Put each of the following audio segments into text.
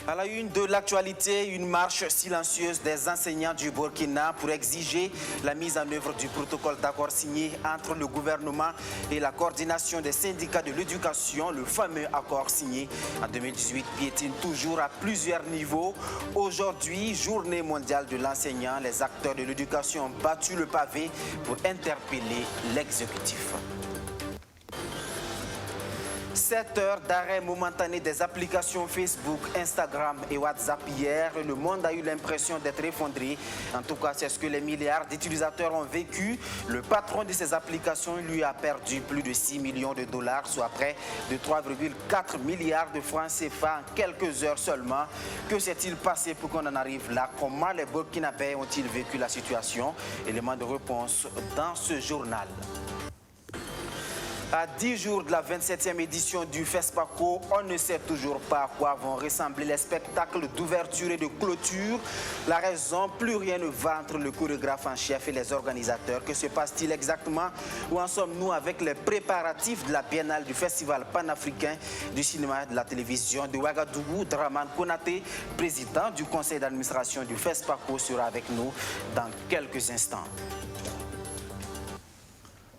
À la une de l'actualité, une marche silencieuse des enseignants du Burkina pour exiger la mise en œuvre du protocole d'accord signé entre le gouvernement et la coordination des syndicats de l'éducation. Le fameux accord signé en 2018 piétine toujours à plusieurs niveaux. Aujourd'hui, journée mondiale de l'enseignant, les acteurs de l'éducation ont battu le pavé pour interpeller l'exécutif. 7 heures d'arrêt momentané des applications Facebook, Instagram et WhatsApp hier. Le monde a eu l'impression d'être effondré. En tout cas, c'est ce que les milliards d'utilisateurs ont vécu. Le patron de ces applications lui a perdu plus de 6 millions de dollars, soit près de 3,4 milliards de francs CFA en quelques heures seulement. Que s'est-il passé pour qu'on en arrive là? Comment les Burkinabés ont-ils vécu la situation? Élément de réponse dans ce journal. À 10 jours de la 27e édition du FESPACO, on ne sait toujours pas à quoi vont ressembler les spectacles d'ouverture et de clôture. La raison, plus rien ne va entre le chorégraphe en chef et les organisateurs. Que se passe-t-il exactement? Où en sommes-nous avec les préparatifs de la biennale du Festival panafricain du cinéma et de la télévision de Ouagadougou? Draman Konaté, président du conseil d'administration du FESPACO, sera avec nous dans quelques instants.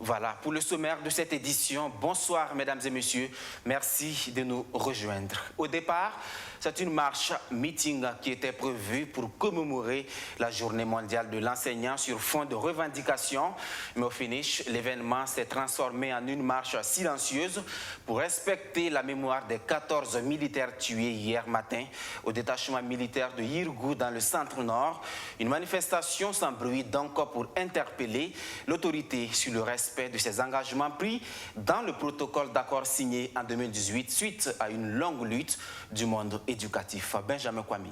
Voilà, pour le sommaire de cette édition. Bonsoir, mesdames et messieurs. Merci de nous rejoindre. Au départ, c'est une marche meeting qui était prévue pour commémorer la journée mondiale de l'enseignant sur fond de revendications. Mais au finish, l'événement s'est transformé en une marche silencieuse pour respecter la mémoire des 14 militaires tués hier matin au détachement militaire de Yirgou dans le centre-nord. Une manifestation sans bruit donc pour interpeller l'autorité sur le respect de ses engagements pris dans le protocole d'accord signé en 2018 suite à une longue lutte du monde éducatif. Benjamin Kwame.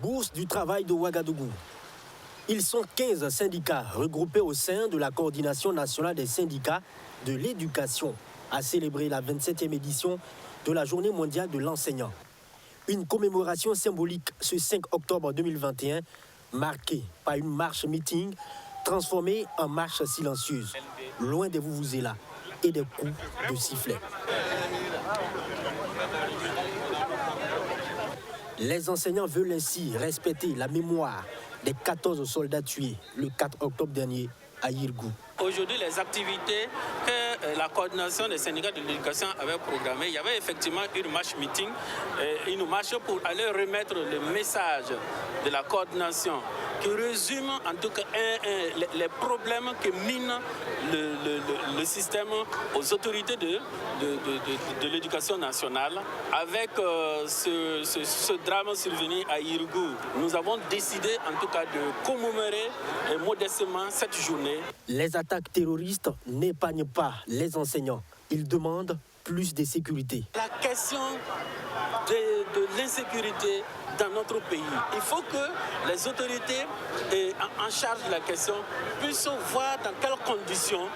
Bourse du travail de Ouagadougou. Ils sont 15 syndicats regroupés au sein de la coordination nationale des syndicats de l'éducation à célébrer la 27e édition de la journée mondiale de l'enseignant. Une commémoration symbolique ce 5 octobre 2021 marquée par une marche-meeting transformée en marche silencieuse, loin des vuvuzelas et des coups de sifflet. Les enseignants veulent ainsi respecter la mémoire des 14 soldats tués le 4 octobre dernier à Yirgou. Aujourd'hui, les activités que la coordination des syndicats de l'éducation avait programmées, il y avait effectivement une marche meeting, une marche pour aller remettre le message de la coordination qui résume en tout cas les problèmes que mine le système aux autorités de l'éducation nationale. Avec ce drame survenu à Yirgou, nous avons décidé en tout cas de commémorer modestement cette journée. Les attaques terroristes n'épargnent pas les enseignants. Ils demandent plus de sécurité. La question de l'insécurité dans notre pays, il faut que les autorités en charge de la question puissent voir dans quelles conditions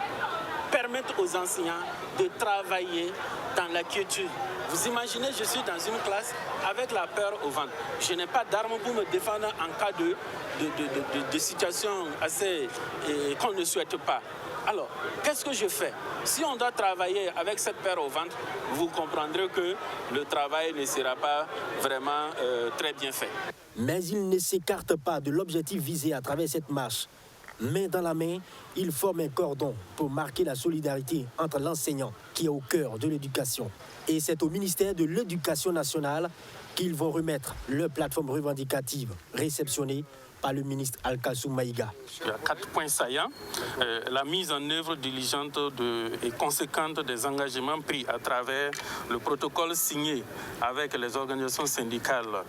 permettre aux enseignants de travailler dans la quiétude. Vous imaginez, je suis dans une classe avec la peur au ventre. Je n'ai pas d'armes pour me défendre en cas de situation assez qu'on ne souhaite pas. Alors, qu'est-ce que je fais? Si on doit travailler avec cette peur au ventre, vous comprendrez que le travail ne sera pas vraiment très bien fait. Mais ils ne s'écartent pas de l'objectif visé à travers cette marche. Main dans la main, ils forment un cordon pour marquer la solidarité entre l'enseignant qui est au cœur de l'éducation. Et c'est au ministère de l'Éducation nationale qu'ils vont remettre leur plateforme revendicative réceptionnée par le ministre Alkassou Maïga. Il y a 4 points saillants. La mise en œuvre diligente et conséquente des engagements pris à travers le protocole signé avec les organisations syndicales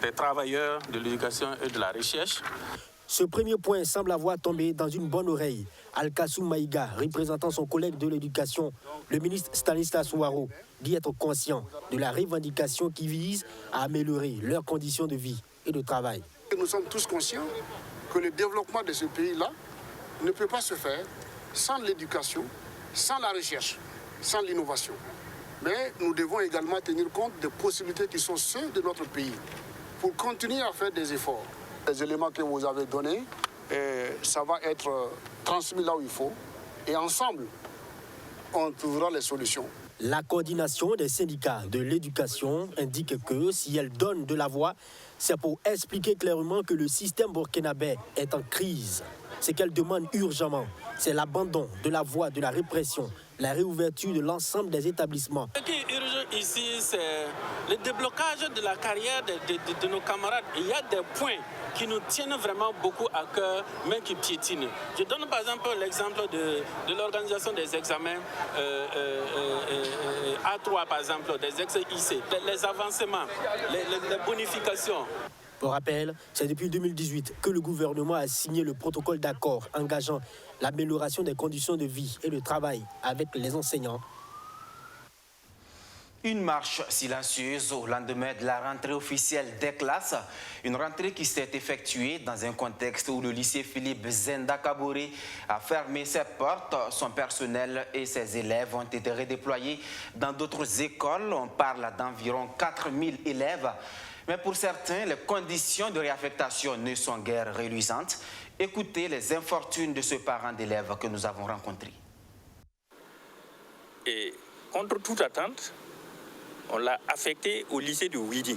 des travailleurs de l'éducation et de la recherche. Ce premier point semble avoir tombé dans une bonne oreille. Alkassou Maïga, représentant son collègue de l'éducation, le ministre Stanislas Ouaro, dit être conscient de la revendication qui vise à améliorer leurs conditions de vie et de travail. Nous sommes tous conscients que le développement de ce pays-là ne peut pas se faire sans l'éducation, sans la recherche, sans l'innovation. Mais nous devons également tenir compte des possibilités qui sont ceux de notre pays pour continuer à faire des efforts. Les éléments que vous avez donnés, ça va être transmis là où il faut et ensemble, on trouvera les solutions. La coordination des syndicats de l'éducation indique que si elle donne de la voix, c'est pour expliquer clairement que le système burkinabé est en crise. Ce qu'elle demande urgemment, c'est l'abandon de la voie de la répression, la réouverture de l'ensemble des établissements. Ce qui est urgent ici, c'est le déblocage de la carrière de nos camarades. Il y a des points qui nous tiennent vraiment beaucoup à cœur, mais qui piétinent. Je donne par exemple l'exemple de l'organisation des examens A3, par exemple, des ex-IC, les avancements, les bonifications. Pour rappel, c'est depuis 2018 que le gouvernement a signé le protocole d'accord engageant l'amélioration des conditions de vie et de travail avec les enseignants. Une marche silencieuse au lendemain de la rentrée officielle des classes. Une rentrée qui s'est effectuée dans un contexte où le lycée Philippe Zenda Kaboré a fermé ses portes. Son personnel et ses élèves ont été redéployés dans d'autres écoles. On parle d'environ 4000 élèves. Mais pour certains, les conditions de réaffectation ne sont guère reluisantes. Écoutez les infortunes de ce parent d'élève que nous avons rencontré. Et contre toute attente, on l'a affecté au lycée de Ouidi,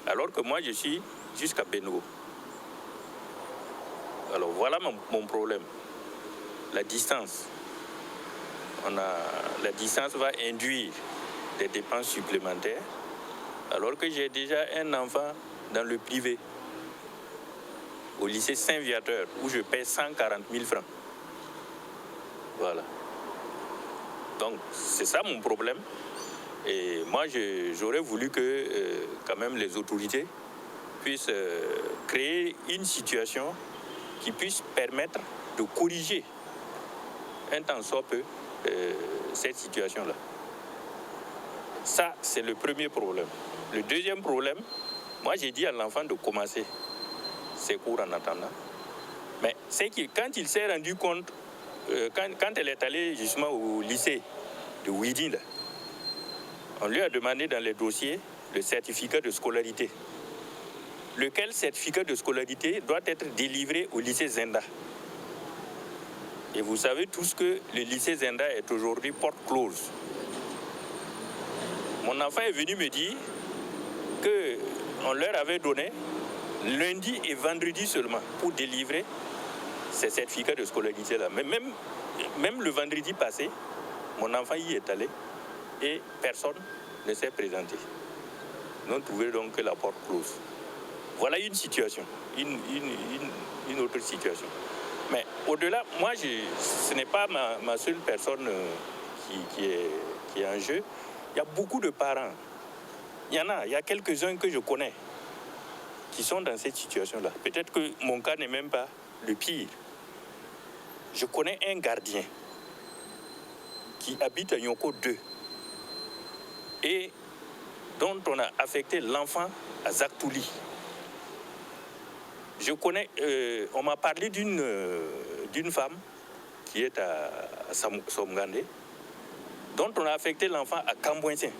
alors que moi je suis jusqu'à Benoît. Alors voilà mon problème, la distance. La distance va induire des dépenses supplémentaires, alors que j'ai déjà un enfant dans le privé, au lycée Saint-Viateur, où je paie 140 000 francs. Voilà. Donc c'est ça mon problème. Et moi, j'aurais voulu que quand même les autorités puissent créer une situation qui puisse permettre de corriger un tant soit peu cette situation-là. Ça, c'est le premier problème. Le deuxième problème, moi j'ai dit à l'enfant de commencer ses cours en attendant. Mais c'est que quand il s'est rendu compte, quand elle est allée justement au lycée de Ouidi, on lui a demandé dans les dossiers le certificat de scolarité. Lequel certificat de scolarité doit être délivré au lycée Zenda. Et vous savez tous que le lycée Zenda est aujourd'hui porte close. Mon enfant est venu me dire qu'on leur avait donné lundi et vendredi seulement pour délivrer ces certificats de scolarité-là. Mais même le vendredi passé, mon enfant y est allé. Et personne ne s'est présenté. Nous avons trouvé donc la porte close. Voilà une situation, une autre situation. Mais au-delà, moi, ce n'est pas ma seule personne qui est en jeu. Il y a beaucoup de parents. Il y a quelques-uns que je connais qui sont dans cette situation-là. Peut-être que mon cas n'est même pas le pire. Je connais un gardien qui habite à Yonko 2. Et dont on a affecté l'enfant à Zaktouli. Je connais, on m'a parlé d'une femme qui est à Somgandé, dont on a affecté l'enfant à Kambouensin.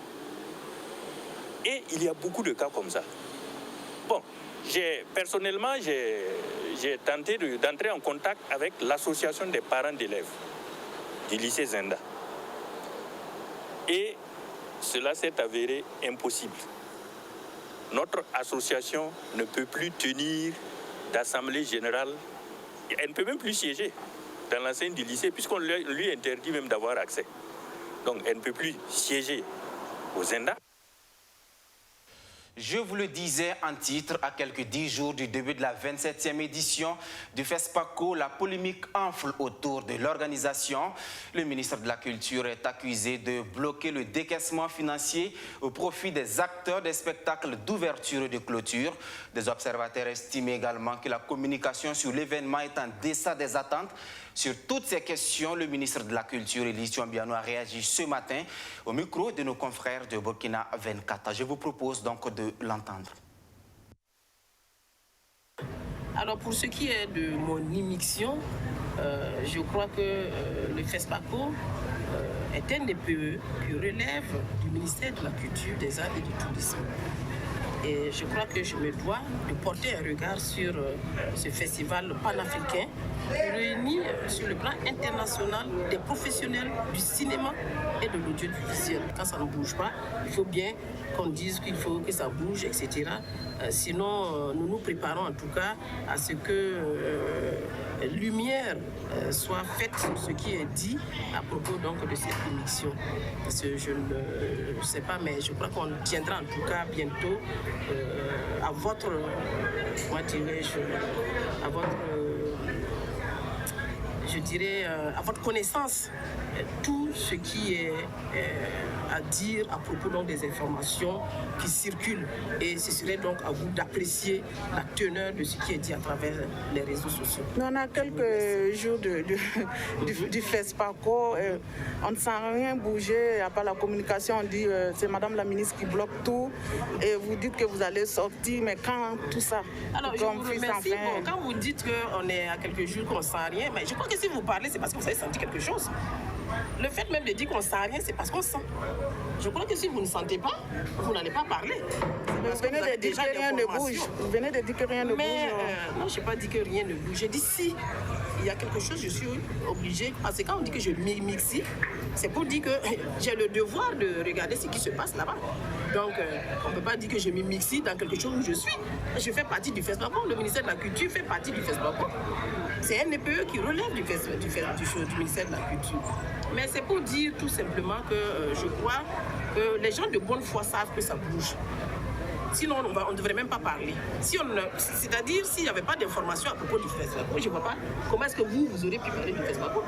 Et il y a beaucoup de cas comme ça. Bon, personnellement, j'ai tenté d'entrer en contact avec l'association des parents d'élèves du lycée Zenda. Et cela s'est avéré impossible. Notre association ne peut plus tenir d'assemblée générale. Elle ne peut même plus siéger dans l'enceinte du lycée puisqu'on lui interdit même d'avoir accès. Donc elle ne peut plus siéger au Zenda. Je vous le disais en titre, à quelques 10 jours du début de la 27e édition du FESPACO, la polémique enfle autour de l'organisation. Le ministre de la Culture est accusé de bloquer le décaissement financier au profit des acteurs des spectacles d'ouverture et de clôture. Des observateurs estiment également que la communication sur l'événement est en deçà des attentes. Sur toutes ces questions, le ministre de la Culture, Ellis Thiombiano, a réagi ce matin au micro de nos confrères de Burkina 24. Je vous propose donc de l'entendre. Alors pour ce qui est de mon immixtion, je crois que le FESPACO est un des PE qui relève du ministère de la Culture, des Arts et du Tourisme. Et je crois que je me dois de porter un regard sur ce festival panafricain qui réunit sur le plan international des professionnels du cinéma et de l'audiovisuel. Quand ça ne bouge pas, il faut bien qu'on dise qu'il faut que ça bouge, etc. Sinon, nous nous préparons en tout cas à ce que lumière soit faite sur ce qui est dit à propos donc de cette émission. Parce que je ne sais pas, mais je crois qu'on tiendra en tout cas bientôt à votre, comment dirais-je, à votre, je dirais, à votre connaissance tout ce qui est à dire à propos donc, des informations qui circulent. Et ce serait donc à vous d'apprécier la teneur de ce qui est dit à travers les réseaux sociaux. On a quelques jours du FESPACO. On ne sent rien bouger, à part la communication. On dit c'est Madame la ministre qui bloque tout. Et vous dites que vous allez sortir, mais quand tout ça? Alors, je vous remercie. Bon, quand vous dites qu'on est à quelques jours, qu'on ne sent rien, mais je crois que si vous parlez, c'est parce que vous avez senti quelque chose. Le fait même de dire qu'on ne sent rien, c'est parce qu'on sent. Je crois que si vous ne sentez pas, vous n'allez pas parler. Vous venez de dire que rien ne bouge. Vous venez de dire que rien ne bouge. Non, je n'ai pas dit que rien ne bouge. J'ai dit si il y a quelque chose, je suis obligée. Parce que quand on dit que je mixie, c'est pour dire que j'ai le devoir de regarder ce qui se passe là-bas. Donc, on ne peut pas dire que je me mixie dans quelque chose où je suis. Je fais partie du FESPACO. Le ministère de la Culture fait partie du FESPACO. C'est NPE qui relève du ministère de la Culture. Mais c'est pour dire tout simplement que je crois que les gens de bonne foi savent que ça bouge. Sinon, on ne devrait même pas parler. C'est-à-dire, s'il n'y avait pas d'informations à propos du FESPACO, je ne vois pas comment est-ce que vous aurez pu parler du FESPACO.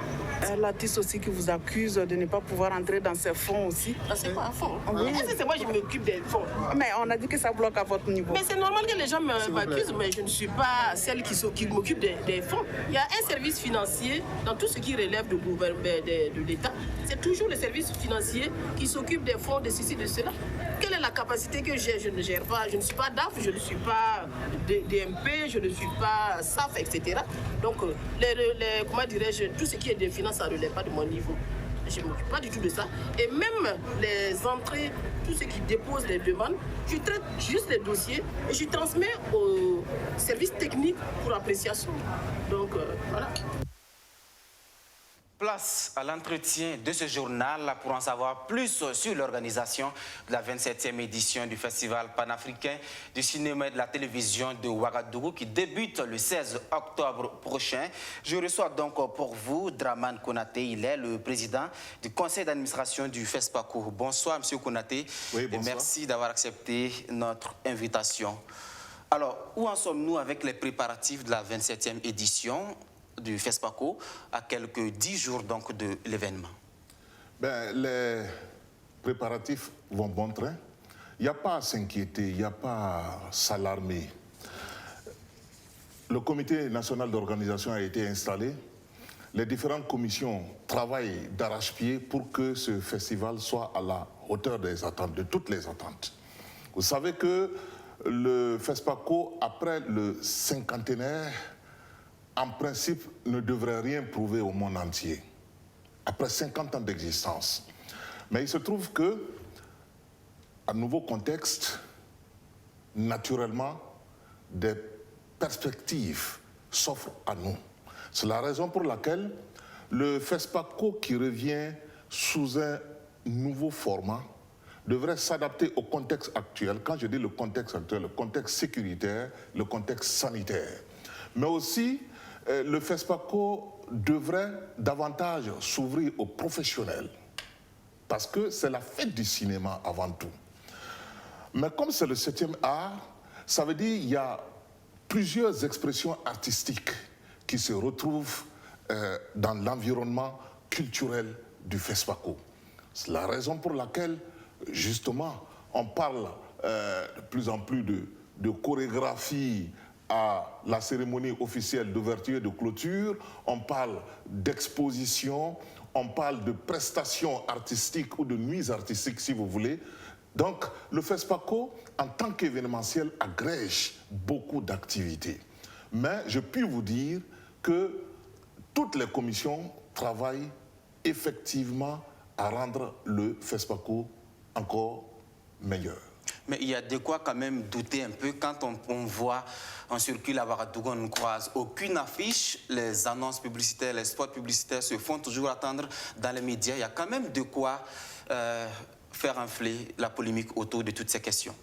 L'artiste aussi qui vous accuse de ne pas pouvoir entrer dans ces fonds aussi. Ah, c'est pas un fonds. Oui. Est-ce que c'est moi qui m'occupe des fonds? Mais on a dit que ça bloque à votre niveau. Mais c'est normal que les gens m'accusent, mais je ne suis pas celle qui m'occupe des fonds. Il y a un service financier dans tout ce qui relève de l'État. C'est toujours le service financier qui s'occupe des fonds, de ceci, de cela. Quelle est la capacité que j'ai? Je ne gère pas. Je ne suis pas DAF, je ne suis pas DMP, je ne suis pas SAF, etc. Donc, comment dirais-je, tout ce qui est des finances, ça ne relève pas de mon niveau. Je ne m'occupe pas du tout de ça. Et même les entrées, tous ceux qui déposent les demandes, je traite juste les dossiers et je transmets au service technique pour appréciation. Donc, voilà. Place à l'entretien de ce journal pour en savoir plus sur l'organisation de la 27e édition du Festival panafricain du cinéma et de la télévision de Ouagadougou qui débute le 16 octobre prochain. Je reçois donc pour vous Dramane Konaté. Il est le président du conseil d'administration du FESPACO. Bonsoir, M. Konaté. Oui, bonsoir. Et merci d'avoir accepté notre invitation. Alors, où en sommes-nous avec les préparatifs de la 27e édition du FESPACO à quelques 10 jours donc de l'événement? Les préparatifs vont bon train. Il n'y a pas à s'inquiéter, il n'y a pas à s'alarmer. Le comité national d'organisation a été installé. Les différentes commissions travaillent d'arrache-pied pour que ce festival soit à la hauteur des attentes, de toutes les attentes. Vous savez que le FESPACO, après le cinquantenaire, en principe, ne devrait rien prouver au monde entier, après 50 ans d'existence. Mais il se trouve que, à nouveau contexte, naturellement, des perspectives s'offrent à nous. C'est la raison pour laquelle le FESPACO, qui revient sous un nouveau format, devrait s'adapter au contexte actuel. Quand je dis le contexte actuel, le contexte sécuritaire, le contexte sanitaire. Mais aussi, le FESPACO devrait davantage s'ouvrir aux professionnels, parce que c'est la fête du cinéma avant tout. Mais comme c'est le 7e art, ça veut dire qu'il y a plusieurs expressions artistiques qui se retrouvent dans l'environnement culturel du FESPACO. C'est la raison pour laquelle, justement, on parle de plus en plus de chorégraphie à la cérémonie officielle d'ouverture et de clôture, on parle d'exposition, on parle de prestations artistiques ou de nuits artistiques si vous voulez. Donc le FESPACO, en tant qu'événementiel, agrège beaucoup d'activités. Mais je puis vous dire que toutes les commissions travaillent effectivement à rendre le FESPACO encore meilleur. Mais il y a de quoi quand même douter un peu quand on voit, on circule à Ouagadougou, on ne croise aucune affiche, les annonces publicitaires, les spots publicitaires se font toujours attendre dans les médias. Il y a quand même de quoi faire enfler la polémique autour de toutes ces questions.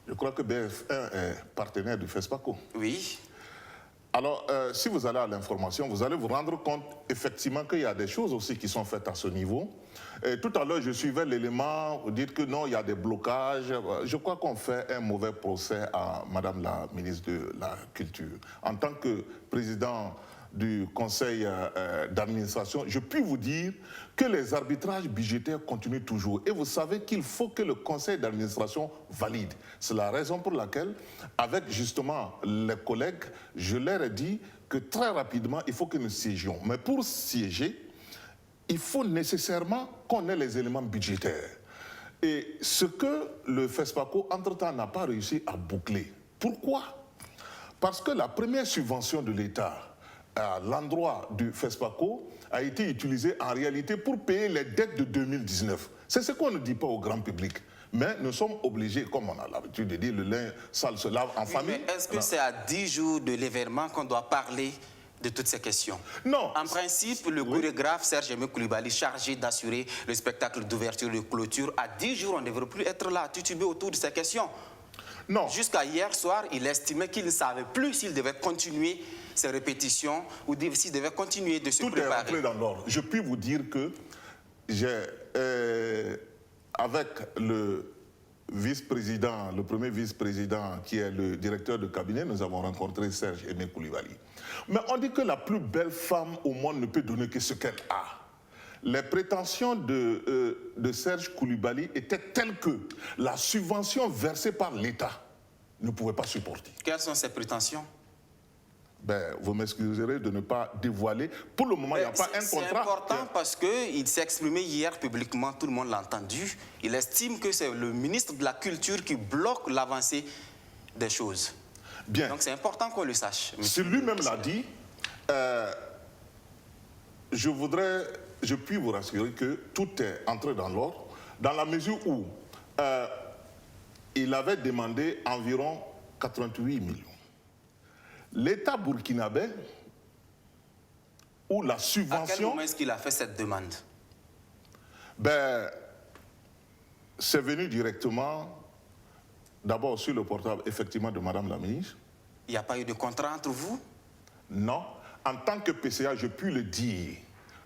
Je crois que BF1 est partenaire du FESPACO. Oui. Alors, si vous allez à l'information, vous allez vous rendre compte effectivement qu'il y a des choses aussi qui sont faites à ce niveau. Et tout à l'heure, je suivais l'élément, vous dites que non, il y a des blocages. Je crois qu'on fait un mauvais procès à Madame la ministre de la Culture. En tant que président du conseil d'administration, je puis vous dire que les arbitrages budgétaires continuent toujours. Et vous savez qu'il faut que le conseil d'administration valide. C'est la raison pour laquelle, avec justement les collègues, je leur ai dit que très rapidement, il faut que nous siégions. Mais pour siéger, il faut nécessairement qu'on ait les éléments budgétaires. Et ce que le FESPACO, entre-temps, n'a pas réussi à boucler. Pourquoi? Parce que la première subvention de l'État à l'endroit du FESPACO a été utilisée en réalité pour payer les dettes de 2019. C'est ce qu'on ne dit pas au grand public. Mais nous sommes obligés, comme on a l'habitude de dire, le linge sale se lave en famille. Mais est-ce que c'est à 10 jours de l'événement qu'on doit parler de toutes ces questions? Non. En principe, le chorégraphe Serge Aimé Coulibaly, chargé d'assurer le spectacle d'ouverture et de clôture, à 10 jours, on ne devrait plus être là, tituber autour de ces questions. Non. Jusqu'à hier soir, il estimait qu'il ne savait plus s'il devait continuer ses répétitions ou s'il devait continuer de se préparer. Tout est rentré dans l'ordre. Je puis vous dire que j'ai, avec le vice-président, le premier vice-président qui est le directeur de cabinet, nous avons rencontré Serge Aimé Coulibaly. Mais on dit que la plus belle femme au monde ne peut donner que ce qu'elle a. Les prétentions de Serge Coulibaly étaient telles que la subvention versée par l'État ne pouvait pas supporter. Quelles sont ces prétentions? Ben, vous m'excuserez de ne pas dévoiler. Pour le moment, il n'y a pas un contrat. C'est important parce qu'il s'est exprimé hier publiquement, tout le monde l'a entendu. Il estime que c'est le ministre de la Culture qui bloque l'avancée des choses. Bien. Donc c'est important qu'on le sache. Si lui-même l'a dit, je puis vous rassurer que tout est entré dans l'ordre, dans la mesure où il avait demandé environ 88 millions. L'État burkinabé, où la subvention... À quel moment est-ce qu'il a fait cette demande? Ben, c'est venu directement, d'abord sur le portable, effectivement, de Madame la ministre. Il n'y a pas eu de contrat entre vous? Non. En tant que PCA, je puis le dire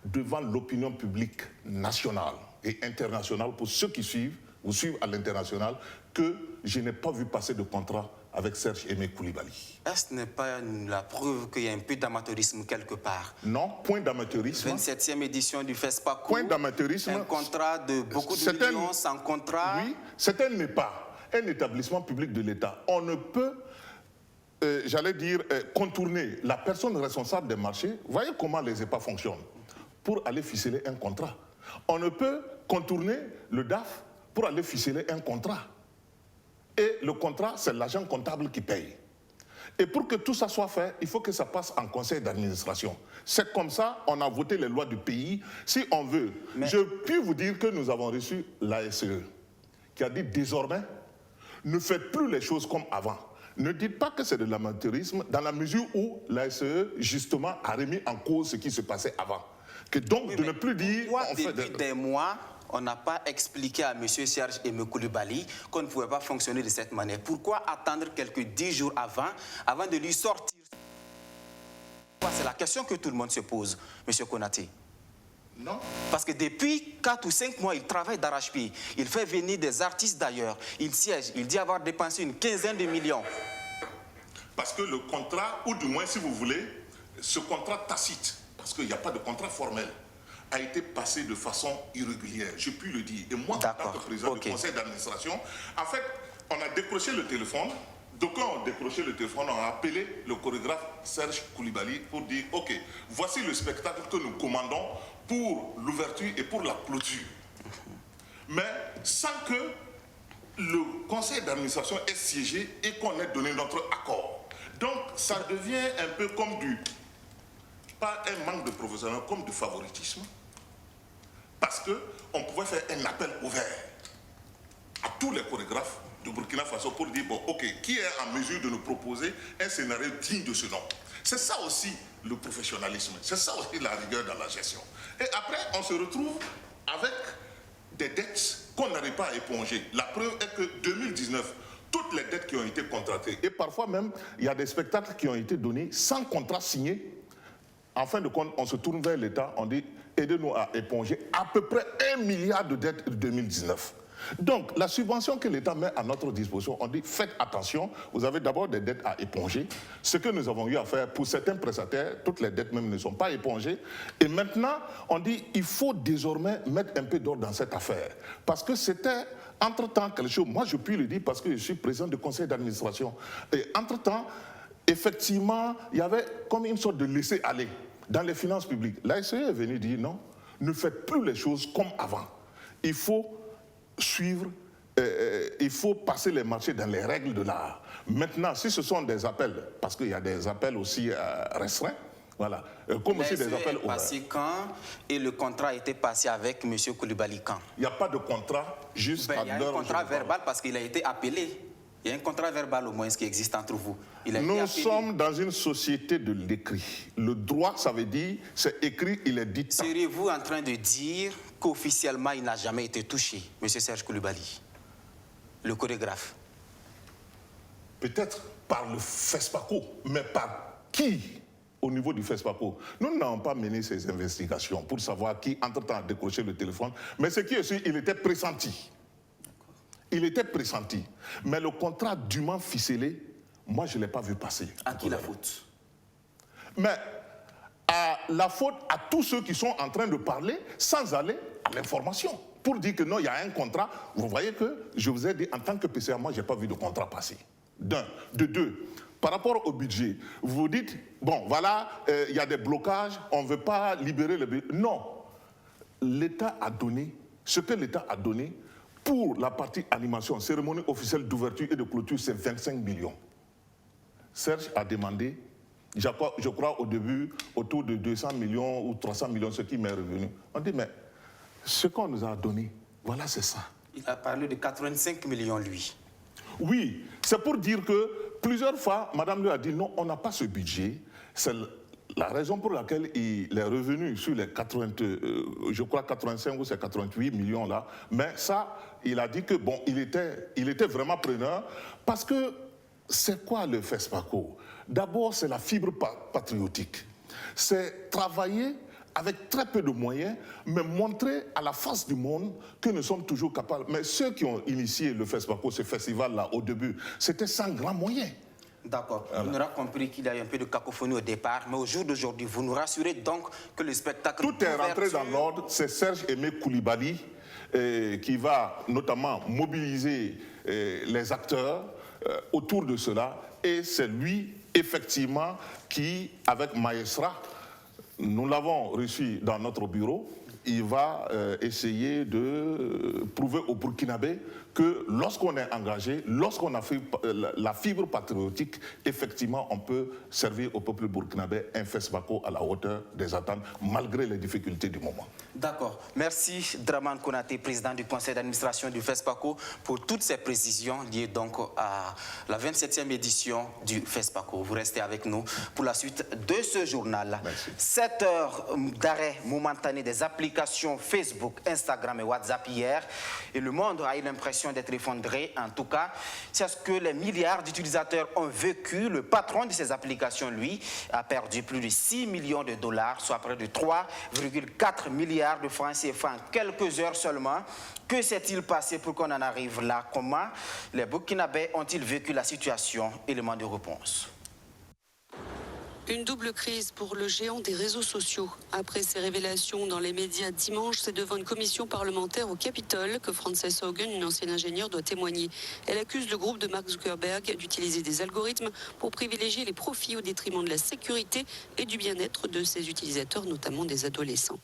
devant l'opinion publique nationale et internationale, pour ceux qui suivent ou suivent à l'international, que je n'ai pas vu passer de contrat avec Serge Aimé Coulibaly. Est-ce n'est pas la preuve qu'il y a un peu d'amateurisme quelque part? Non, point d'amateurisme. 27e édition du FESPACO. Point d'amateurisme. Un contrat de beaucoup de millions sans contrat. Oui, c'est un NEPA, un établissement public de l'État. On ne peut, j'allais dire, contourner la personne responsable des marchés. Voyez comment les EPA fonctionnent pour aller ficeler un contrat. On ne peut contourner le DAF pour aller ficeler un contrat. Et le contrat, c'est l'agent comptable qui paye. Et pour que tout ça soit fait, il faut que ça passe en conseil d'administration. C'est comme ça, on a voté les lois du pays. Si on veut, je puis vous dire que nous avons reçu l'ASE, qui a dit désormais, ne faites plus les choses comme avant. Ne dites pas que c'est de l'amateurisme, dans la mesure où l'ASE, justement, a remis en cause ce qui se passait avant. Que donc, de ne plus dire... Pourquoi depuis des mois, on n'a pas expliqué à M. Serge Aimé Coulibaly qu'on ne pouvait pas fonctionner de cette manière? Pourquoi attendre quelques 10 jours avant de lui sortir? C'est la question que tout le monde se pose, M. Konaté. Non. Parce que depuis 4 ou 5 mois, il travaille d'arrache-pied. Il fait venir des artistes d'ailleurs. Il siège, il dit avoir dépensé une quinzaine de millions. Parce que le contrat, ou du moins si vous voulez, ce contrat tacite, parce qu'il n'y a pas de contrat formel, a été passé de façon irrégulière, je puis le dire. Et moi, en tant que président du conseil d'administration, en fait, on a décroché le téléphone. D'aucuns ont décroché le téléphone, on a appelé le chorégraphe Serge Coulibaly pour dire « Ok, voici le spectacle que nous commandons pour l'ouverture et pour la clôture. » Mais sans que le conseil d'administration ait siégé et qu'on ait donné notre accord. Donc, ça devient un peu comme pas un manque de professionnalisme, comme du favoritisme. Parce qu'on pouvait faire un appel ouvert à tous les chorégraphes du Burkina Faso pour dire, bon, ok, qui est en mesure de nous proposer un scénario digne de ce nom? C'est ça aussi le professionnalisme, c'est ça aussi la rigueur dans la gestion. Et après, on se retrouve avec des dettes qu'on n'arrive pas à éponger. La preuve est que 2019, toutes les dettes qui ont été contractées, et parfois même, il y a des spectacles qui ont été donnés sans contrat signé. En fin de compte, on se tourne vers l'État, on dit, aidez-nous à éponger à peu près 1 milliard de dettes de 2019. Donc, la subvention que l'État met à notre disposition, on dit, faites attention, vous avez d'abord des dettes à éponger. Ce que nous avons eu à faire pour certains prestataires, toutes les dettes même ne sont pas épongées. Et maintenant, on dit, il faut désormais mettre un peu d'ordre dans cette affaire. Parce que c'était, entre-temps, quelque chose, moi je puis le dire parce que je suis président du conseil d'administration. Et entre-temps, effectivement, il y avait comme une sorte de laisser-aller dans les finances publiques. La SCE est venue dire, non, ne faites plus les choses comme avant. Il faut suivre, il faut passer les marchés dans les règles de l'art. Maintenant, si ce sont des appels, parce qu'il y a des appels aussi restreints, voilà, comme aussi des appels ouverts. Passé quand et le contrat a été passé avec M. Koulibaly quand? Il n'y a pas de contrat jusqu'à l'heure. Il y a un contrat verbal parce qu'il a été appelé. Il y a un contrat verbal au moins qui existe entre vous. Nous sommes dans une société de l'écrit. Le droit, ça veut dire, c'est écrit, il est dit. Seriez-vous en train de dire qu'officiellement, il n'a jamais été touché, M. Serge Koulibaly, le chorégraphe? Peut-être par le FESPACO, mais par qui au niveau du FESPACO? Nous n'avons pas mené ces investigations pour savoir qui, entre-temps, a décroché le téléphone. Mais ce qui est sûr, il était pressenti. Il était pressenti. Mais le contrat dûment ficelé, moi, je ne l'ai pas vu passer. À qui la faute? Mais à la faute à tous ceux qui sont en train de parler sans aller à l'information. Pour dire que non, il y a un contrat. Vous voyez que je vous ai dit, en tant que PCA, moi, je n'ai pas vu de contrat passer. D'un. De deux, par rapport au budget, vous dites, bon, voilà, il y a des blocages, on ne veut pas libérer le budget. Non. L'État a donné ce que l'État a donné. Pour la partie animation, cérémonie officielle d'ouverture et de clôture, c'est 25 millions. Serge a demandé, je crois au début, autour de 200 millions ou 300 millions, ce qui m'est revenu. On dit, mais ce qu'on nous a donné, voilà, c'est ça. Il a parlé de 85 millions, lui. Oui, c'est pour dire que plusieurs fois, Madame lui a dit, non, on n'a pas ce budget. C'est la raison pour laquelle il est revenu sur les je crois 85 ou 88 millions là. Mais ça, il a dit que bon, il était vraiment preneur parce que c'est quoi le FESPACO? D'abord, c'est la fibre patriotique. C'est travailler avec très peu de moyens, mais montrer à la face du monde que nous sommes toujours capables. Mais ceux qui ont initié le FESPACO, ce festival-là, au début, c'était sans grands moyens. D'accord. On aura compris qu'il y a eu un peu de cacophonie au départ, mais au jour d'aujourd'hui, vous nous rassurez donc que le spectacle... Tout est rentré dans l'ordre. C'est Serge Aimé Koulibaly qui va notamment mobiliser les acteurs autour de cela. Et c'est lui, effectivement, qui, avec Maestra, nous l'avons reçu dans notre bureau, il va essayer de prouver aux Burkinabés que lorsqu'on est engagé, lorsqu'on a fait la fibre patriotique, effectivement, on peut servir au peuple burkinabé un FESPACO à la hauteur des attentes, malgré les difficultés du moment. D'accord. Merci, Dramane Konaté, président du conseil d'administration du FESPACO, pour toutes ces précisions liées donc à la 27e édition du FESPACO. Vous restez avec nous pour la suite de ce journal. Merci. 7 heures d'arrêt momentané des applications Facebook, Instagram et WhatsApp hier. Et le monde a eu l'impression d'être effondré. En tout cas, c'est ce que les milliards d'utilisateurs ont vécu. Le patron de ces applications, lui, a perdu plus de 6 millions de dollars, soit près de 3,4 milliards de francs CFA en quelques heures seulement. Que s'est-il passé pour qu'on en arrive là? Comment les Burkinabés ont-ils vécu la situation? Élément de réponse. Une double crise pour le géant des réseaux sociaux. Après ses révélations dans les médias dimanche, c'est devant une commission parlementaire au Capitole que Frances Haugen, une ancienne ingénieure, doit témoigner. Elle accuse le groupe de Mark Zuckerberg d'utiliser des algorithmes pour privilégier les profits au détriment de la sécurité et du bien-être de ses utilisateurs, notamment des adolescents.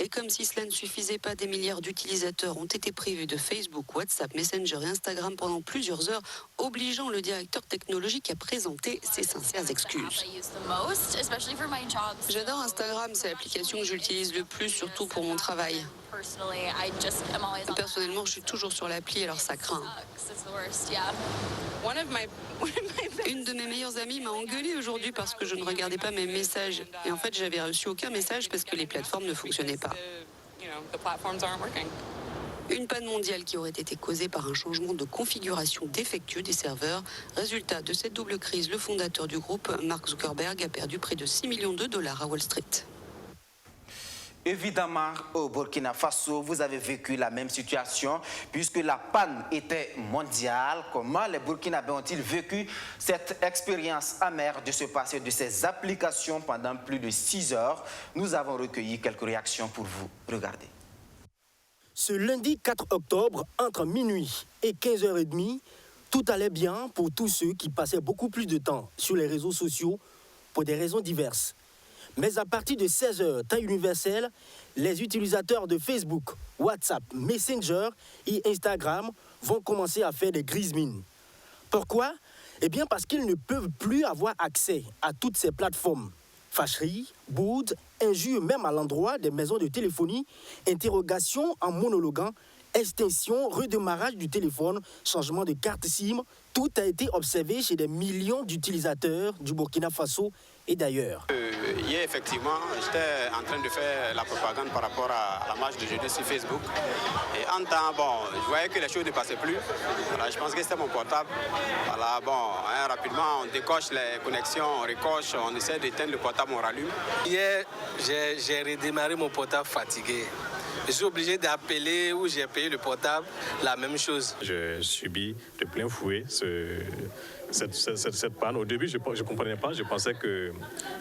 Et comme si cela ne suffisait pas, des milliards d'utilisateurs ont été privés de Facebook, WhatsApp, Messenger et Instagram pendant plusieurs heures, obligeant le directeur technologique à présenter ses sincères excuses. J'adore Instagram, c'est l'application que j'utilise le plus, surtout pour mon travail. Personnellement, je suis toujours sur l'appli, alors ça craint. Une de mes meilleures amies m'a engueulée aujourd'hui parce que je ne regardais pas mes messages. Et en fait, j'avais reçu aucun message parce que les plateformes ne fonctionnaient pas. Une panne mondiale qui aurait été causée par un changement de configuration défectueux des serveurs. Résultat de cette double crise, le fondateur du groupe, Mark Zuckerberg, a perdu près de 6 millions de dollars à Wall Street. Évidemment, au Burkina Faso, vous avez vécu la même situation puisque la panne était mondiale. Comment les Burkinabés ont-ils vécu cette expérience amère de se passer de ces applications pendant plus de 6 heures? Nous avons recueilli quelques réactions pour vous. Regardez. Ce lundi 4 octobre, entre minuit et 15h30, tout allait bien pour tous ceux qui passaient beaucoup plus de temps sur les réseaux sociaux pour des raisons diverses. Mais à partir de 16h, temps universel, les utilisateurs de Facebook, WhatsApp, Messenger et Instagram vont commencer à faire des grises mines. Pourquoi? Eh bien parce qu'ils ne peuvent plus avoir accès à toutes ces plateformes. Fâcheries, boudes, injures même à l'endroit des maisons de téléphonie, interrogations en monologuant, extinction, redémarrage du téléphone, changement de carte SIM, tout a été observé chez des millions d'utilisateurs du Burkina Faso et d'ailleurs. Hier, effectivement, j'étais en train de faire la propagande par rapport à la marche de jeudi sur Facebook. Et en temps, je voyais que les choses ne passaient plus. Voilà, je pense que c'était mon portable. Voilà, rapidement, on décoche les connexions, on recoche, on essaie d'éteindre le portable, on rallume. Hier, j'ai redémarré mon portable fatigué. Je suis obligé d'appeler où j'ai payé le portable, la même chose. J'ai subi de plein fouet cette panne. Au début, je ne comprenais pas. Je pensais que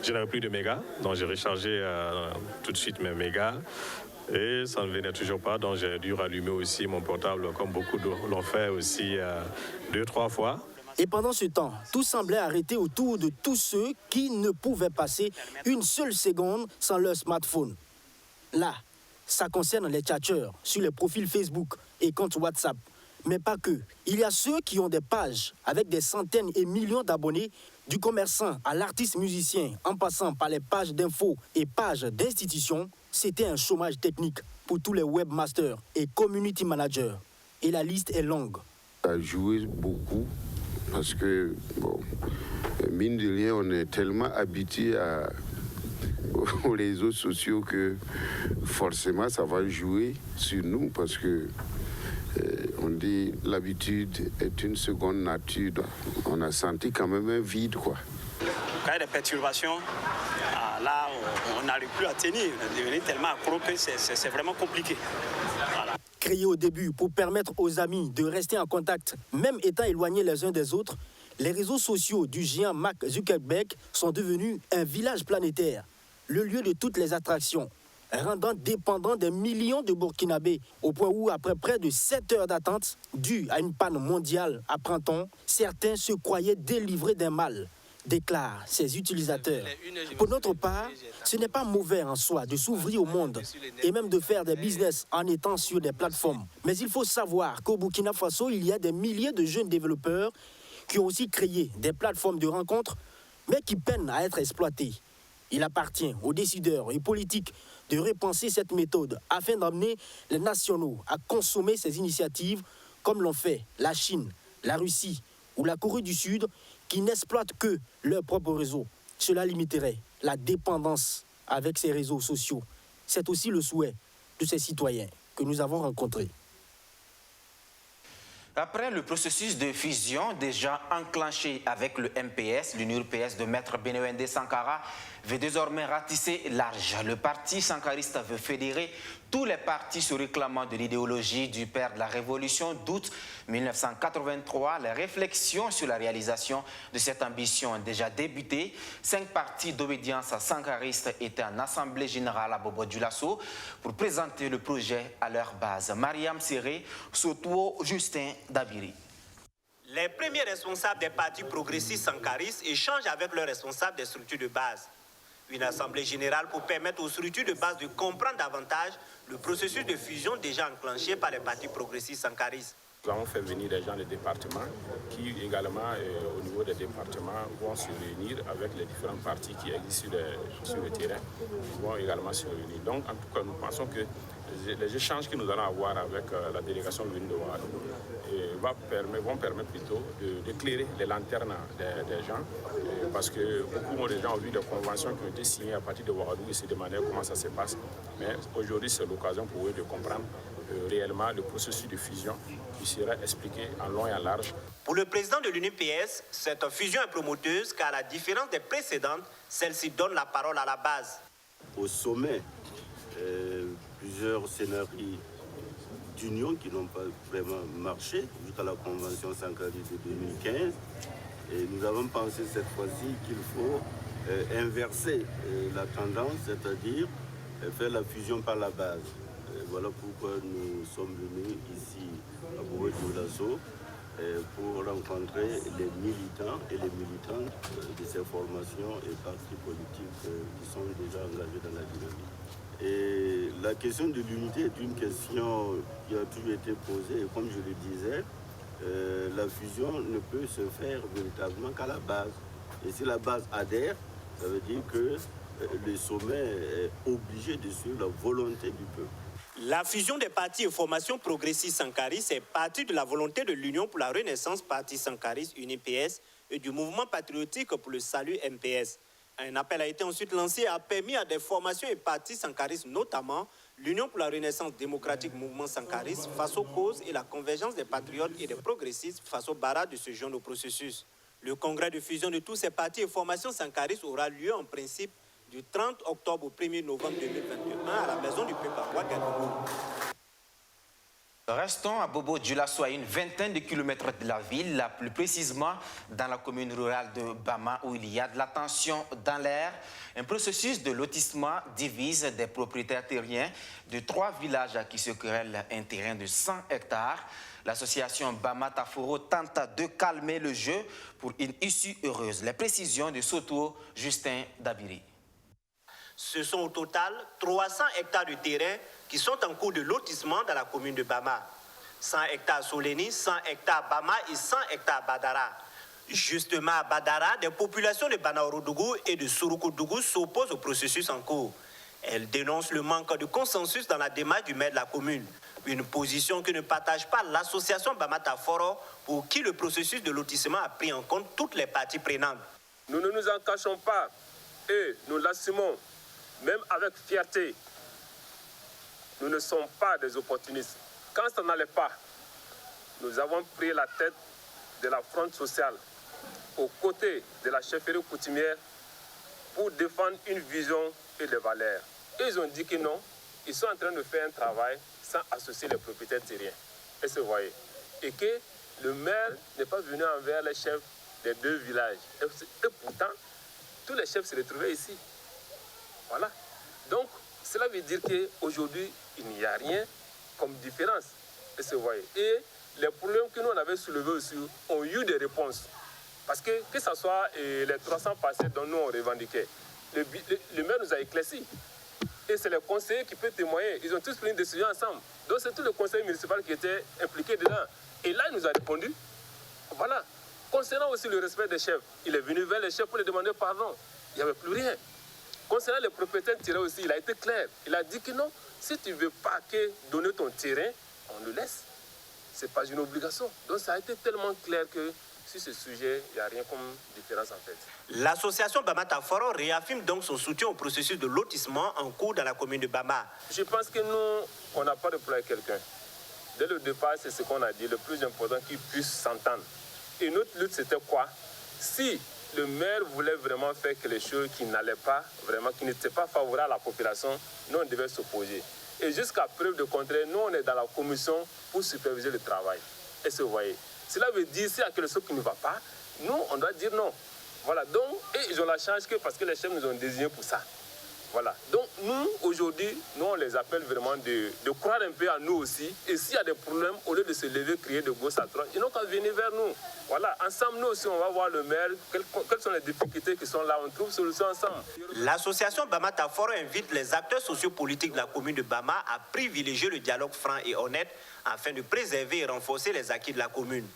je n'avais plus de mégas. Donc, j'ai rechargé tout de suite mes mégas. Et ça ne venait toujours pas. Donc, j'ai dû rallumer aussi mon portable, comme beaucoup l'ont fait aussi 2-3 fois. Et pendant ce temps, tout semblait arrêter autour de tous ceux qui ne pouvaient passer une seule seconde sans leur smartphone. Là, ça concerne les tchatcheurs sur les profils Facebook et comptes WhatsApp. Mais pas que. Il y a ceux qui ont des pages avec des centaines et millions d'abonnés, du commerçant à l'artiste musicien, en passant par les pages d'infos et pages d'institutions. C'était un chômage technique pour tous les webmasters et community managers. Et la liste est longue. Ça a joué beaucoup parce que, mine de rien, on est tellement habitué aux réseaux sociaux que forcément ça va jouer sur nous parce que on dit l'habitude est une seconde nature. On a senti quand même un vide, quoi. Quand il y a des perturbations, là on n'arrive plus à tenir. On est devenu tellement accro que c'est vraiment compliqué. Voilà. Créé au début pour permettre aux amis de rester en contact, même étant éloignés les uns des autres, les réseaux sociaux du géant Mark Zuckerberg sont devenus un village planétaire, le lieu de toutes les attractions, rendant dépendants des millions de Burkinabés, au point où, après près de 7 heures d'attente, due à une panne mondiale, apprend-on, certains se croyaient délivrés d'un mal, déclarent ces utilisateurs. Pour notre part, ce n'est pas mauvais en soi de s'ouvrir au monde et même de faire des business en étant sur des plateformes. Mais il faut savoir qu'au Burkina Faso, il y a des milliers de jeunes développeurs qui ont aussi créé des plateformes de rencontres, mais qui peinent à être exploitées. Il appartient aux décideurs et politiques de repenser cette méthode afin d'amener les nationaux à consommer ces initiatives comme l'ont fait la Chine, la Russie ou la Corée du Sud qui n'exploitent que leur propre réseau. Cela limiterait la dépendance avec ces réseaux sociaux. C'est aussi le souhait de ces citoyens que nous avons rencontrés. Après le processus de fusion déjà enclenché avec le MPS, l'Union UPS de Maître Benewende Sankara veut désormais ratisser large. Le parti sankariste veut fédérer tous les partis se réclamant de l'idéologie du père de la Révolution d'août 1983. Les réflexions sur la réalisation de cette ambition ont déjà débuté. 5 partis d'obédience sankariste étaient en assemblée générale à Bobo-Dioulasso pour présenter le projet à leur base. Mariam Séré, Soto Justin Dabiri. Les premiers responsables des partis progressistes sankaristes échangent avec leurs responsables des structures de base. Une assemblée générale pour permettre aux structures de base de comprendre davantage le processus de fusion déjà enclenché par les partis progressistes sankaristes. Nous avons fait venir des gens des départements qui également, au niveau des départements, vont se réunir avec les différents partis qui existent sur le terrain. Ils vont également se réunir. Donc, en tout cas, nous pensons que les échanges que nous allons avoir avec la délégation venue de Ouagadougou vont permettre plutôt d'éclairer les lanternes des gens, parce que beaucoup de gens ont vu des conventions qui ont été signées à partir de Ouagadougou et se demandaient comment ça se passe. Mais aujourd'hui, c'est l'occasion pour eux de comprendre réellement le processus de fusion qui sera expliqué en long et en large. Pour le président de l'UNPS, cette fusion est promoteuse car à la différence des précédentes, celle-ci donne la parole à la base. Au sommet, plusieurs scénarios d'union qui n'ont pas vraiment marché jusqu'à la Convention Sankari de 2015. Et nous avons pensé cette fois-ci qu'il faut inverser la tendance, c'est-à-dire faire la fusion par la base. Voilà pourquoi nous sommes venus ici à Bobo-Dioulasso pour rencontrer les militants et les militantes de ces formations et partis politiques qui sont déjà engagés dans la dynamique. Et la question de l'unité est une question qui a toujours été posée. Et comme je le disais, la fusion ne peut se faire véritablement qu'à la base. Et si la base adhère, ça veut dire que le sommet est obligé de suivre la volonté du peuple. La fusion des partis et formations progressistes sankaristes est partie de la volonté de l'Union pour la Renaissance Parti Sankariste UNPS et du Mouvement patriotique pour le salut MPS. Un appel a été ensuite lancé et a permis à des formations et partis sankaristes, notamment l'Union pour la Renaissance démocratique Mouvement Sankariste face aux causes et la convergence des patriotes et des progressistes face au barrage de ce genre au processus. Le congrès de fusion de tous ces partis et formations sankaristes aura lieu en principe du 30 octobre au 1er novembre 2021 à la Maison du Peuple à Ouagadougou. Restons à Bobo-Dioulasso, à une vingtaine de kilomètres de la ville, plus précisément dans la commune rurale de Bama, où il y a de la tension dans l'air. Un processus de lotissement divise des propriétaires terriens de 3 villages qui se querellent un terrain de 100 hectares. L'association Bama Taforo tente de calmer le jeu pour une issue heureuse. Les précisions de Soto Justin Dabiri. Ce sont au total 300 hectares de terrain qui sont en cours de lotissement dans la commune de Bama. 100 hectares Soleni, 100 hectares Bama et 100 hectares Badara. Justement à Badara, des populations de Banaorodougou et de Surukudougou s'opposent au processus en cours. Elles dénoncent le manque de consensus dans la démarche du maire de la commune. Une position que ne partage pas l'association Bama Taforo, pour qui le processus de lotissement a pris en compte toutes les parties prenantes. Nous ne nous en cachons pas et nous l'assumons. Même avec fierté, nous ne sommes pas des opportunistes. Quand ça n'allait pas, nous avons pris la tête de la fronde sociale aux côtés de la chefferie coutumière pour défendre une vision et des valeurs. Ils ont dit que non, ils sont en train de faire un travail sans associer les propriétaires terriens. Et se voyez. Et que le maire n'est pas venu envers les chefs des 2 villages. Et pourtant, tous les chefs se retrouvaient ici. Voilà. Donc, cela veut dire qu'aujourd'hui, il n'y a rien comme différence. Et se voyez. Et les problèmes que nous on avait soulevés aussi ont eu des réponses. Parce que ce soit les 300 parcelles dont nous on revendiquait, le maire nous a éclairci. Et c'est les conseillers qui peuvent témoigner. Ils ont tous pris une décision ensemble. Donc c'est tout le conseil municipal qui était impliqué dedans. Et là, il nous a répondu. Voilà. Concernant aussi le respect des chefs, il est venu vers les chefs pour les demander pardon. Il n'y avait plus rien. Concernant les propriétaires de terrain aussi, il a été clair. Il a dit que non, si tu ne veux pas donner ton terrain, on le laisse. Ce n'est pas une obligation. Donc ça a été tellement clair que sur ce sujet, il n'y a rien comme différence en fait. L'association Bama Taforo réaffirme donc son soutien au processus de lotissement en cours dans la commune de Bama. Je pense que nous, on n'a pas de problème avec quelqu'un. Dès le départ, c'est ce qu'on a dit, le plus important, qu'ils puissent s'entendre. Et notre lutte, c'était quoi? Si le maire voulait vraiment faire quelque chose qui n'allait pas, vraiment, qui n'était pas favorable à la population, nous, on devait s'opposer. Et jusqu'à preuve de contraire, nous, on est dans la commission pour superviser le travail. Et se voyez. Cela veut dire, s'il y a quelque chose qui ne va pas, nous, on doit dire non. Voilà. Donc, et ils ont la chance parce que les chefs nous ont désignés pour ça. Voilà. Donc, nous, aujourd'hui, nous, on les appelle vraiment de croire un peu à nous aussi. Et s'il y a des problèmes, au lieu de se lever, crier de gauche à droite, ils n'ont qu'à venir vers nous. Voilà. Ensemble, nous aussi, on va voir le maire. Quelles sont les difficultés qui sont là? On trouve solution ensemble. L'association Bama Taforo invite les acteurs sociopolitiques de la commune de Bama à privilégier le dialogue franc et honnête afin de préserver et renforcer les acquis de la commune.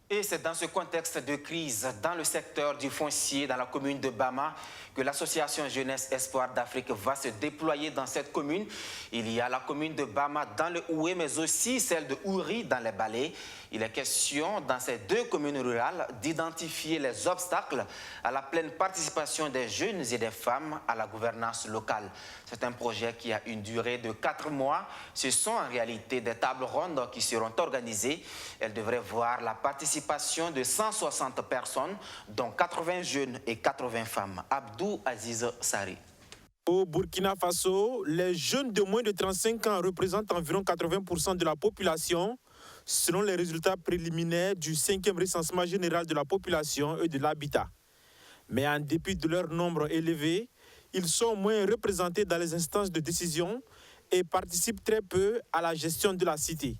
Et c'est dans ce contexte de crise dans le secteur du foncier dans la commune de Bama que l'association Jeunesse Espoir d'Afrique va se déployer dans cette commune. Il y a la commune de Bama dans le Oué, mais aussi celle de Ouri dans les Balais. Il est question dans ces deux communes rurales d'identifier les obstacles à la pleine participation des jeunes et des femmes à la gouvernance locale. C'est un projet qui a une durée de 4 mois. Ce sont en réalité des tables rondes qui seront organisées. Elles devraient voir la participation de 160 personnes, dont 80 jeunes et 80 femmes. Abdou Aziz Sari. Au Burkina Faso, les jeunes de moins de 35 ans représentent environ 80% de la population, selon les résultats préliminaires du 5e recensement général de la population et de l'habitat. Mais en dépit de leur nombre élevé, ils sont moins représentés dans les instances de décision et participent très peu à la gestion de la cité,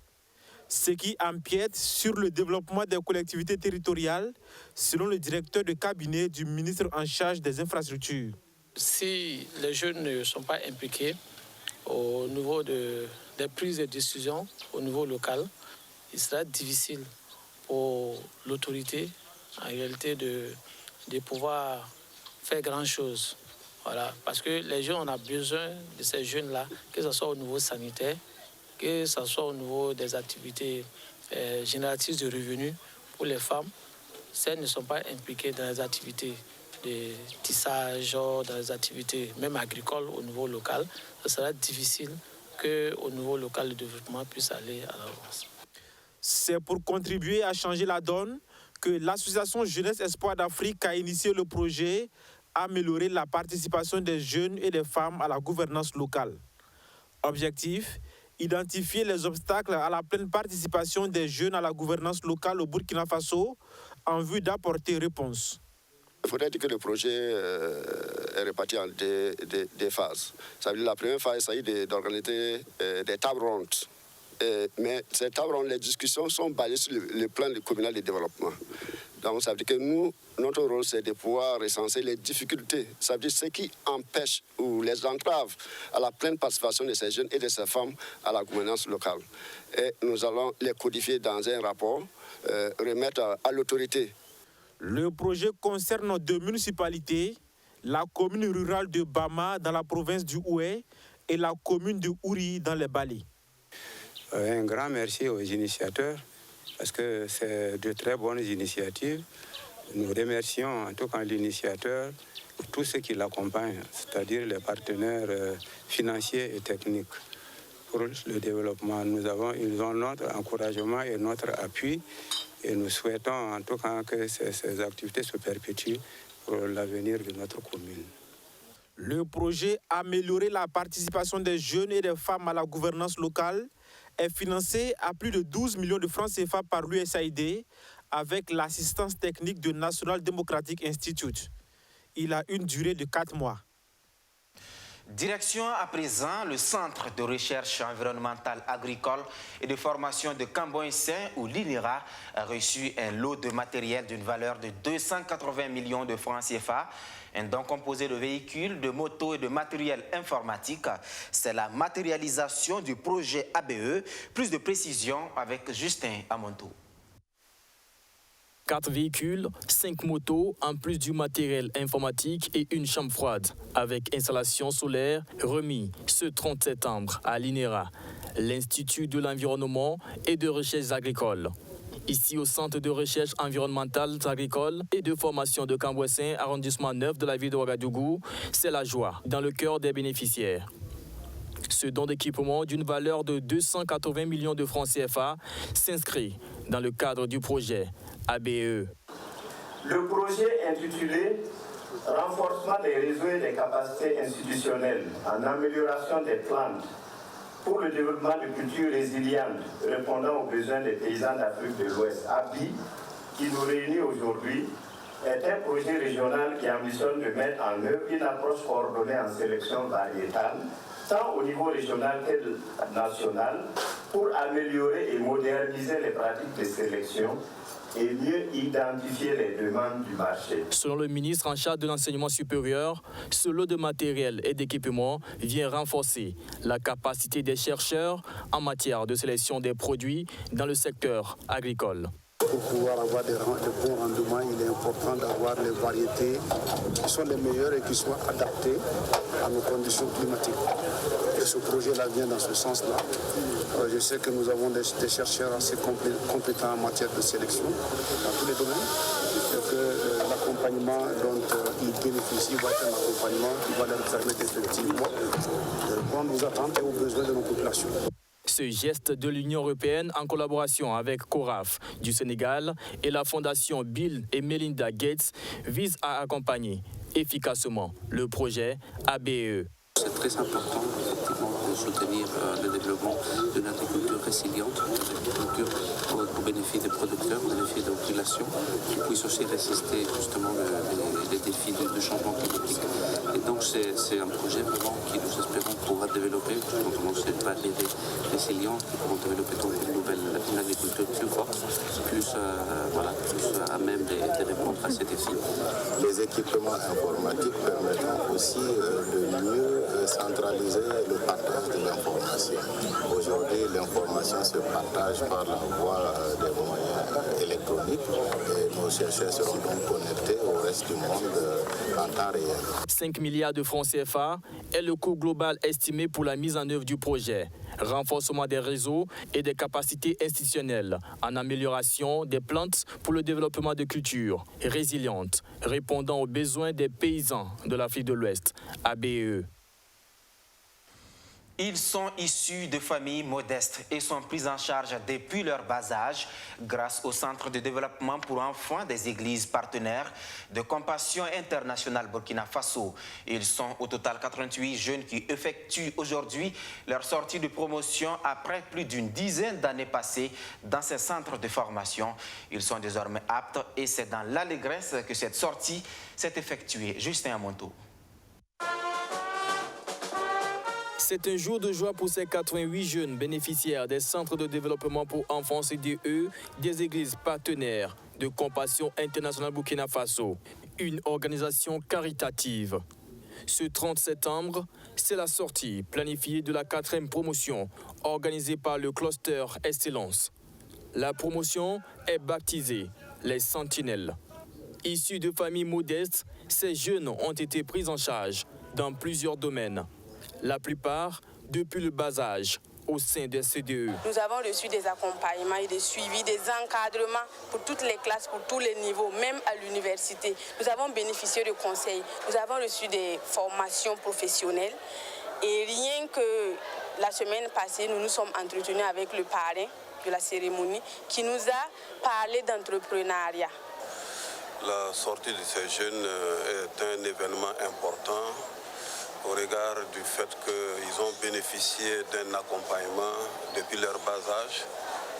ce qui empiète sur le développement des collectivités territoriales, selon le directeur de cabinet du ministre en charge des infrastructures. Si les jeunes ne sont pas impliqués au niveau des prises de décision au niveau local, il sera difficile pour l'autorité, en réalité, de pouvoir faire grand-chose. Voilà, parce que les jeunes, on a besoin de ces jeunes-là, que ce soit au niveau sanitaire, que ce soit au niveau des activités génératrices de revenus pour les femmes. Si elles ne sont pas impliquées dans les activités de tissage, dans les activités même agricoles au niveau local, ce sera difficile qu'au niveau local, le développement puisse aller à l'avance. C'est pour contribuer à changer la donne que l'association Jeunesse Espoir d'Afrique a initié le projet Améliorer la participation des jeunes et des femmes à la gouvernance locale. Objectif, identifier les obstacles à la pleine participation des jeunes à la gouvernance locale au Burkina Faso en vue d'apporter réponse. Il faudrait dire que le projet est réparti en deux phases. Ça veut dire la première phase, il s'agit d'organiser des tables rondes. Mais ces tables rondes, les discussions sont basées sur le plan communal de développement. Donc ça veut dire que nous, notre rôle, c'est de pouvoir recenser les difficultés. Ça veut dire ce qui empêche ou les entraves à la pleine participation de ces jeunes et de ces femmes à la gouvernance locale. Et nous allons les codifier dans un rapport, remettre à l'autorité. Le projet concerne 2 municipalités, la commune rurale de Bama dans la province du Oué et la commune de Ouri dans les Balais. Un grand merci aux initiateurs parce que c'est de très bonnes initiatives. Nous remercions en tout cas l'initiateur pour tous ceux qui l'accompagnent, c'est-à-dire les partenaires financiers et techniques pour le développement. Ils ont notre encouragement et notre appui et nous souhaitons en tout cas que ces activités se perpétuent pour l'avenir de notre commune. Le projet Améliorer la participation des jeunes et des femmes à la gouvernance locale est financé à plus de 12 millions de francs CFA par l'USAID avec l'assistance technique de National Democratic Institute. Il a une durée de 4 mois. Direction à présent le Centre de recherche environnementale agricole et de formation de Camboïssin où l'INERA a reçu un lot de matériel d'une valeur de 280 millions de francs CFA. Un don composé de véhicules, de motos et de matériel informatique. C'est la matérialisation du projet ABE. Plus de précisions avec Justin Amonto. 4 véhicules, 5 motos, en plus du matériel informatique et une chambre froide, avec installation solaire, remis ce 30 septembre à l'INERA, l'Institut de l'environnement et de recherche agricole. Ici au Centre de recherche environnementale agricole et de formation de Camboïssin, arrondissement 9 de la ville de Ouagadougou, c'est la joie dans le cœur des bénéficiaires. Ce don d'équipement d'une valeur de 280 millions de francs CFA s'inscrit dans le cadre du projet ABE. Le projet intitulé « Renforcement des réseaux et des capacités institutionnelles en amélioration des plantes pour le développement de cultures résilientes répondant aux besoins des paysans d'Afrique de l'Ouest, ABI, qui nous réunit aujourd'hui, est un projet régional qui ambitionne de mettre en œuvre une approche coordonnée en sélection variétale, tant au niveau régional que national, pour améliorer et moderniser les pratiques de sélection et mieux identifier les demandes du marché. Selon le ministre en charge de l'enseignement supérieur, ce lot de matériel et d'équipement vient renforcer la capacité des chercheurs en matière de sélection des produits dans le secteur agricole. pour pouvoir avoir de bons rendements, il est important d'avoir les variétés qui sont les meilleures et qui soient adaptées à nos conditions climatiques. Et ce projet-là vient dans ce sens-là. Je sais que nous avons des chercheurs assez compétents en matière de sélection dans tous les domaines et que l'accompagnement dont ils bénéficient va être un accompagnement qui va leur permettre effectivement de répondre aux attentes et aux besoins de nos populations. Ce geste de l'Union européenne en collaboration avec CORAF du Sénégal et la fondation Bill et Melinda Gates vise à accompagner efficacement le projet ABE. C'est très important effectivement de soutenir le développement d'une agriculture résiliente, une agriculture au bénéfice des producteurs, au bénéfice des populations, qui puisse aussi résister justement les défis du changement climatique. Et donc c'est un projet vraiment qui nous espérons pourra développer, notamment cette variété résiliente, qui pourront développer donc une agriculture plus forte, plus à même de répondre à ces défis. Les équipements informatiques permettront aussi de mieux centraliser le partage de l'information. Aujourd'hui, l'information se partage par la voie des moyens électroniques et nos chercheurs seront donc connectés au reste du monde en temps réel. 5 milliards de francs CFA est le coût global estimé pour la mise en œuvre du projet. Renforcement des réseaux et des capacités institutionnelles en amélioration des plantes pour le développement de cultures résilientes, répondant aux besoins des paysans de l'Afrique de l'Ouest, ABE. Ils sont issus de familles modestes et sont pris en charge depuis leur bas âge grâce au Centre de développement pour enfants des églises partenaires de Compassion Internationale Burkina Faso. Ils sont au total 88 jeunes qui effectuent aujourd'hui leur sortie de promotion après plus d'une dizaine d'années passées dans ces centres de formation. Ils sont désormais aptes et c'est dans l'allégresse que cette sortie s'est effectuée. Justin Amonto. C'est un jour de joie pour ces 88 jeunes bénéficiaires des centres de développement pour enfants CDE des églises partenaires de Compassion Internationale Burkina Faso, une organisation caritative. Ce 30 septembre, c'est la sortie planifiée de la 4e promotion organisée par le cluster Excellence. La promotion est baptisée les Sentinelles. Issus de familles modestes, ces jeunes ont été pris en charge dans plusieurs domaines. La plupart depuis le bas âge au sein des CDE. Nous avons reçu des accompagnements et des suivis, des encadrements pour toutes les classes, pour tous les niveaux, même à l'université. Nous avons bénéficié de conseils, nous avons reçu des formations professionnelles et rien que la semaine passée, nous nous sommes entretenus avec le parrain de la cérémonie qui nous a parlé d'entrepreneuriat. La sortie de ces jeunes est un événement important au regard du fait qu'ils ont bénéficié d'un accompagnement depuis leur bas âge.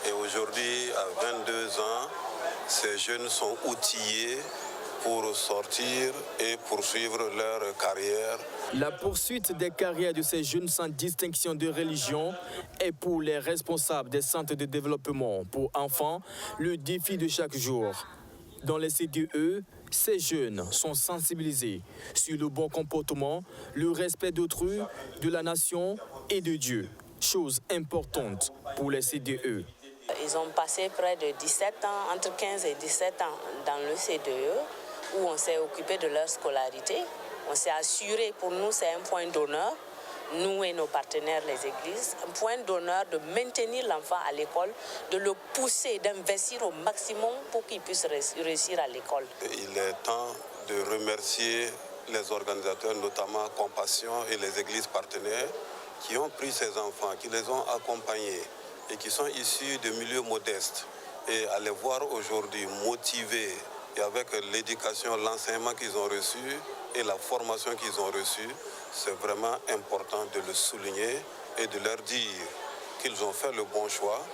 Et aujourd'hui, à 22 ans, ces jeunes sont outillés pour sortir et poursuivre leur carrière. La poursuite des carrières de ces jeunes sans distinction de religion est pour les responsables des centres de développement pour enfants le défi de chaque jour. Dans les CDE, ces jeunes sont sensibilisés sur le bon comportement, le respect d'autrui, de la nation et de Dieu. Chose importante pour les CDE. Ils ont passé près de 17 ans, entre 15 et 17 ans dans le CDE, où on s'est occupé de leur scolarité. On s'est assuré, pour nous c'est un point d'honneur, nous et nos partenaires les églises, un point d'honneur de maintenir l'enfant à l'école, de le pousser, d'investir au maximum pour qu'il puisse réussir à l'école. Il est temps de remercier les organisateurs, notamment Compassion et les églises partenaires, qui ont pris ces enfants, qui les ont accompagnés et qui sont issus de milieux modestes. Et à les voir aujourd'hui motivés et avec l'éducation, l'enseignement qu'ils ont reçu et la formation qu'ils ont reçue, c'est vraiment important de le souligner et de leur dire qu'ils ont fait le bon choix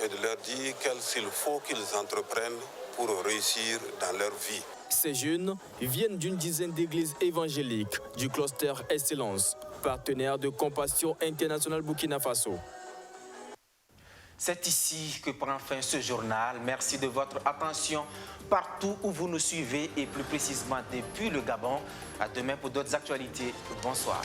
et de leur dire qu'il faut qu'ils entreprennent pour réussir dans leur vie. Ces jeunes viennent d'une dizaine d'églises évangéliques du cluster Excellence, partenaire de Compassion Internationale Burkina Faso. C'est ici que prend fin ce journal. Merci de votre attention partout où vous nous suivez et plus précisément depuis le Gabon. À demain pour d'autres actualités. Bonsoir.